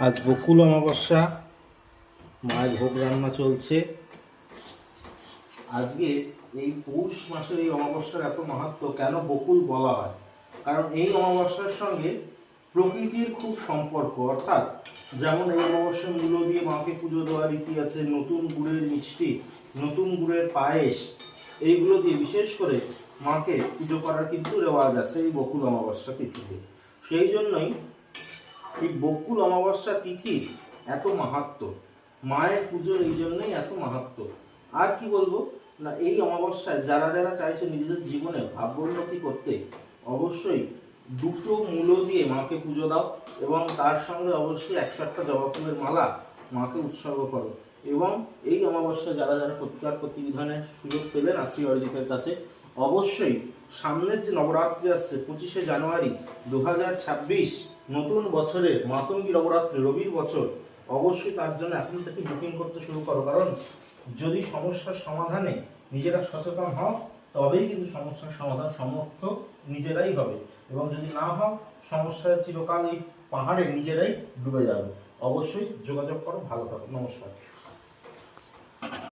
আজ বকুল অমাবস্যা, মায়ের ভোগ রান্না চলছে। আজকে এই পৌষ মাসের এই অমাবস্যার এত মাহাত্ম্য কেন বকুল বলা হয়? কারণ এই অমাবস্যার সঙ্গে প্রকৃতির খুব সম্পর্ক। অর্থাৎ যেমন এই অমাবস্যার মূল্য দিয়ে মাকে পুজো দেওয়ার রীতি আছে, নতুন গুড়ের মিষ্টি, নতুন গুড়ের পায়েস, এইগুলো দিয়ে বিশেষ করে মাকে পুজো করার কিন্তু রেওয়াজ আছে এই বকুল অমাবস্যা তিথিতে। সেই জন্যই এই বকুল অমাবস্যা তিথি এত মাহাত্ম্য, মায়ের পুজোর এই জন্যই এত মাহাত্ম্য। আর কি বলবো না, এই অমাবস্যায় যারা যারা চাইছে নিজেদের জীবনে ভাগ্যোন্নতি করতে, অবশ্যই দুটো মূলো দিয়ে মাকে পুজো দাও এবং তার সঙ্গে অবশ্যই 107টা জবা ফুলের মালা মাকে উৎসর্গ করো। এবং এই অমাবস্যায় যারা যারা প্রতিকার প্রতিবিধানের সুযোগ পেলেন শ্রী অরিজিতের কাছে, অবশ্যই সামনের যে নবরাত্রি আসছে 25শে জানুয়ারি 2026, নতুন বছরের মাতঙ্গী নবরাত্রি, রবির বছর, অবশ্যই তার জন্য এখন থেকে বুকিং করতে শুরু করো। কারণ যদি সমস্যার সমাধানে নিজেরা সচেতন হও, তবেই কিন্তু সমস্যার সমাধান সমর্থ নিজেরাই হবে, এবং যদি না হও সমস্যার চিরকাল এই পাহাড়ে নিজেরাই ডুবে যাবে। অবশ্যই যোগাযোগ করো, ভালো থাকো, নমস্কার।